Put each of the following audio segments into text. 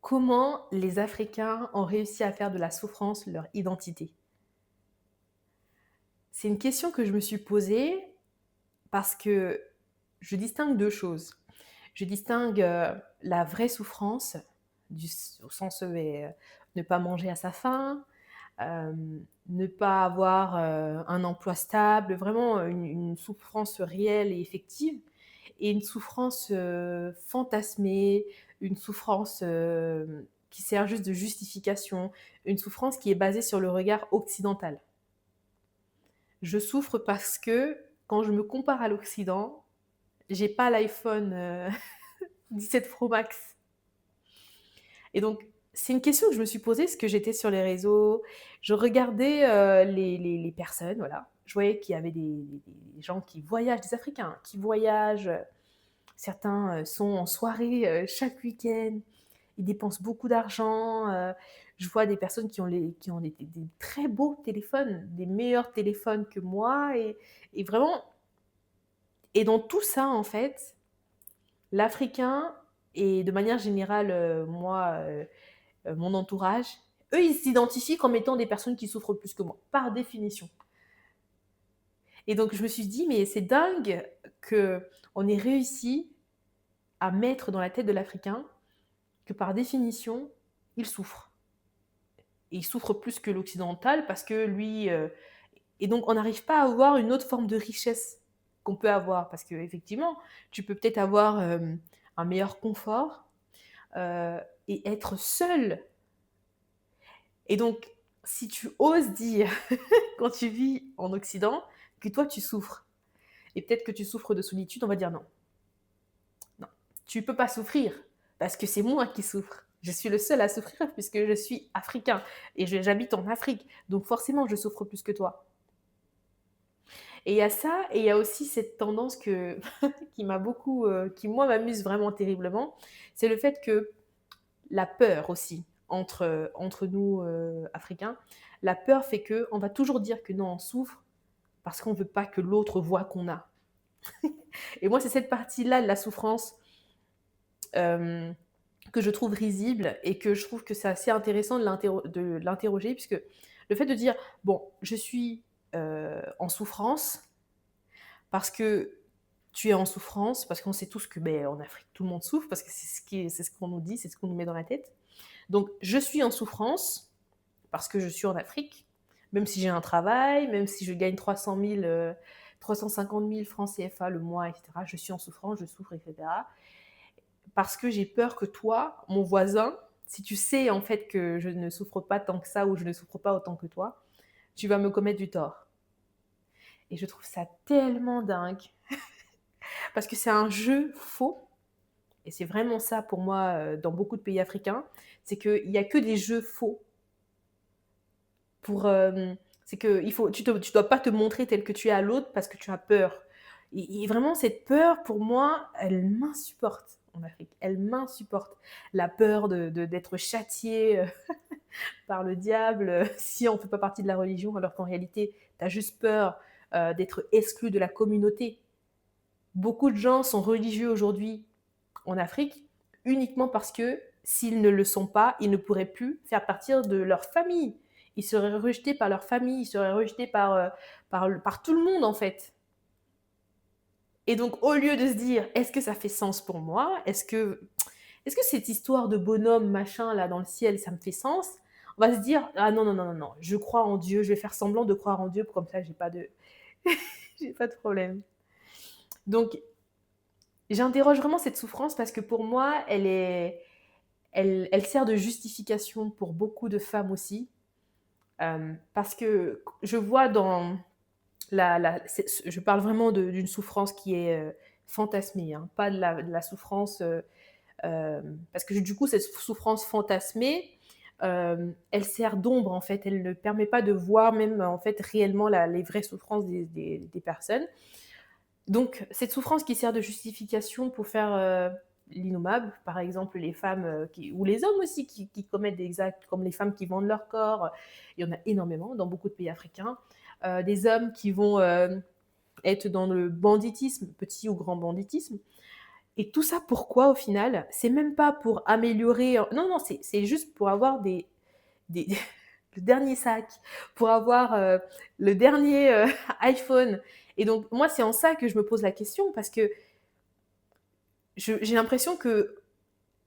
Comment les Africains ont réussi à faire de la souffrance leur identité? C'est une question que je me suis posée parce que je distingue 2 choses. Je distingue, la vraie souffrance au sens, ne pas manger à sa faim, ne pas avoir, un emploi stable, vraiment une souffrance réelle et effective et une souffrance, fantasmée, une souffrance, qui sert juste de justification, une souffrance qui est basée sur le regard occidental. Je souffre parce que quand je me compare à l'Occident, j'ai pas l'iPhone, 17 Pro Max et donc c'est une question que je me suis posée parce que j'étais sur les réseaux, je regardais, les personnes, voilà. Je voyais qu'il y avait des gens qui voyagent, des Africains qui voyagent, certains, sont en soirée, chaque week-end. Ils dépensent beaucoup d'argent. Je vois des personnes qui ont des très beaux téléphones, des meilleurs téléphones que moi et vraiment et dans tout ça, en fait, l'Africain et de manière générale, moi, mon entourage, eux, ils s'identifient comme étant des personnes qui souffrent plus que moi, par définition. Et donc je me suis dit: «Mais c'est dingue qu'on ait réussi à mettre dans la tête de l'Africain que par définition, il souffre». Et il souffre plus que l'occidental parce que lui, et donc on n'arrive pas à avoir une autre forme de richesse qu'on peut avoir. Parce qu'effectivement, tu peux peut-être avoir, un meilleur confort, heu et être seul et donc si tu oses dire quand tu vis en occident que toi tu souffres et peut-être que tu souffres de solitude, on va dire: «Non, non, tu peux pas souffrir parce que c'est moi qui souffre. Je suis le seul à souffrir puisque je suis africain et j'habite en Afrique, donc forcément je souffre plus que toi». Et il y a ça et il y a aussi cette tendance que qui m'a beaucoup, qui moi m'amuse vraiment terriblement, c'est le fait que la peur aussi entre nous, Africains, la peur fait qu'on va toujours dire que non, on souffre parce qu'on ne veut pas que l'autre voit qu'on a. Et moi, c'est cette partie-là de la souffrance, hem, que je trouve risible et que je trouve que c'est assez intéressant de l'interroger puisque le fait de dire: «Bon, je suis, en souffrance parce que tu es en souffrance, parce qu'on sait tous que, beh, en Afrique, tout le monde souffre parce que c'est ce qu'on nous dit, c'est ce qu'on nous met dans la tête. Donc je suis en souffrance parce que je suis en Afrique, même si j'ai un travail, même si je gagne 350 000 francs CFA le mois et cetera. Je suis en souffrance, je souffre et cetera. Parce que j'ai peur que toi, mon voisin, si tu sais en fait que je ne souffre pas tant que ça ou je ne souffre pas autant que toi, tu vas me commettre du tort. Et je trouve ça tellement dingue parce que c'est un jeu faux et c'est vraiment ça pour moi, dans beaucoup de pays africains, c'est qu'il y a que des jeux faux pour, c'est que il faut tu dois pas te montrer tel que tu es à l'autre parce que tu as peur et vraiment cette peur pour moi, elle m'insupporte en Afrique. Elle m'insupporte. La peur d'être châtié, par le diable, si on ne fait pas partie de la religion alors qu'en réalité, tu as juste peur, d'être exclu de la communauté. Beaucoup de gens sont religieux aujourd'hui en Afrique uniquement parce que s'ils ne le sont pas, ils ne pourraient plus faire partie de leur famille. Ils seraient rejetés par leur famille, ils seraient rejetés par tout le monde en fait. Et donc au lieu de se dire est-ce que ça fait sens pour moi, est-ce que cette histoire de bonhomme machin là dans le ciel, ça me fait sens? On va se dire ah non non non non non, je crois en Dieu, je vais faire semblant de croire en Dieu comme ça j'ai pas de j'ai pas de problème. Donc j'interroge vraiment cette souffrance parce que pour moi, elle sert de justification pour beaucoup de femmes aussi. Parce que je vois dans je parle vraiment d'une souffrance qui est fantasmée, hein, pas de la souffrance. Parce que du coup, cette souffrance fantasmée, elle sert d'ombre en fait. Elle ne permet pas de voir même en fait réellement les vraies souffrances des personnes. Donc, cette souffrance qui sert de justification pour faire l'innommable, par exemple les femmes ou les hommes aussi qui commettent des actes comme les femmes qui vendent leur corps, il y en a énormément dans beaucoup de pays africains, des hommes qui vont être dans le banditisme, petit ou grand banditisme, Et tout ça pourquoi au final? C'est même pas pour améliorer, non, non, c'est juste pour avoir des le dernier sac, pour avoir, le dernier, iPhone. Et donc moi, c'est en ça que je me pose la question parce que j'ai l'impression que,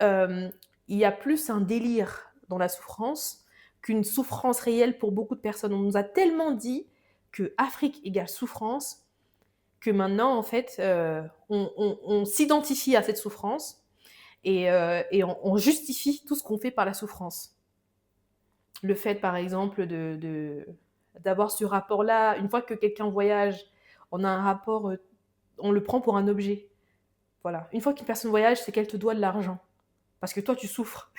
il y a plus un délire dans la souffrance qu'une souffrance réelle pour beaucoup de personnes. On nous a tellement dit que Afrique égale souffrance, que maintenant en fait, on s'identifie à cette souffrance et on justifie tout ce qu'on fait par la souffrance. Le fait, par exemple, d'avoir ce rapport-là, une fois que quelqu'un voyage, on a un rapport, on le prend pour un objet. Voilà. Une fois qu'une personne voyage, c'est qu'elle te doit de l'argent. Parce que toi, tu souffres.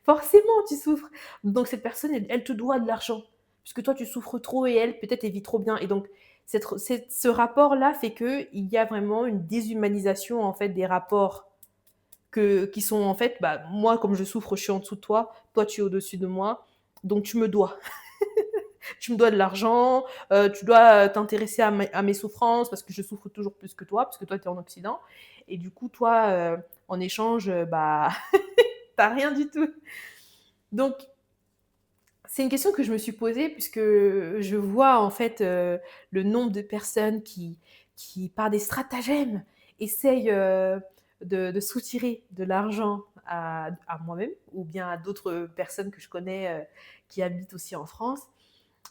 Forcément, tu souffres. Donc, cette personne, elle te doit de l'argent. Puisque toi, tu souffres trop et elle, peut-être, elle vit trop bien. Et donc, ce rapport-là fait qu'il y a vraiment une déshumanisation, en fait, des rapports qui sont, en fait, bah, moi, comme je souffre, je suis en dessous de toi. Toi, tu es au-dessus de moi. Donc, tu me dois. Tu me dois de l'argent, tu dois t'intéresser à mes souffrances parce que je souffre toujours plus que toi, parce que toi, tu es en Occident. Et du coup, toi, en échange, bah, t'as rien du tout. Donc, c'est une question que je me suis posée puisque je vois en fait le nombre de personnes qui par des stratagèmes, essayent de soutirer de l'argent à moi-même ou bien à d'autres personnes que je connais qui habitent aussi en France.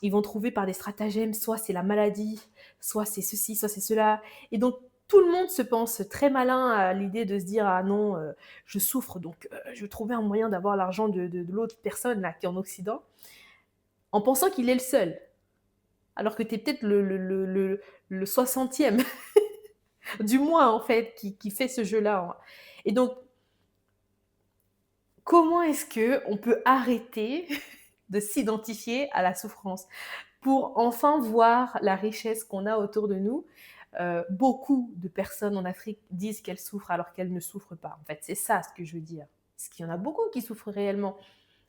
Ils vont trouver par des stratagèmes, soit c'est la maladie, soit c'est ceci, soit c'est cela. Et donc, tout le monde se pense très malin à l'idée de se dire ah non, je souffre, donc je vais trouver un moyen d'avoir l'argent de l'autre personne là qui est en Occident, en pensant qu'il est le seul, alors que tu es peut-être le 60e du mois en fait qui fait ce jeu-là. Et donc, comment est-ce que on peut arrêter de s'identifier à la souffrance pour enfin voir la richesse qu'on a autour de nous? Beaucoup de personnes en Afrique disent qu'elles souffrent alors qu'elles ne souffrent pas. En fait, c'est ça ce que je veux dire. Parce qu'il y en a beaucoup qui souffrent réellement,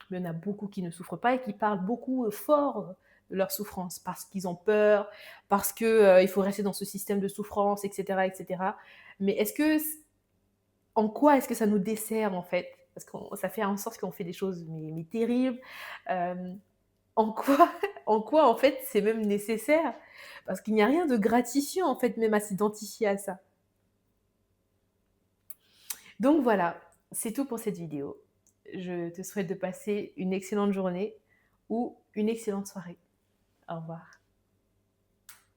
mais il y en a beaucoup qui ne souffrent pas et qui parlent beaucoup fort de leur souffrance parce qu'ils ont peur, parce qu'il faut rester dans ce système de souffrance, etc., etc. Mais en quoi est-ce que ça nous dessert en fait? Parce que ça fait en sorte qu'on fait des choses mais terribles. Euh, en quoi, en quoi en fait c'est même nécessaire? Parce qu'il n'y a rien de gratifiant en fait même à s'identifier à ça. Donc voilà, c'est tout pour cette vidéo. Je te souhaite de passer une excellente journée ou une excellente soirée. Au revoir.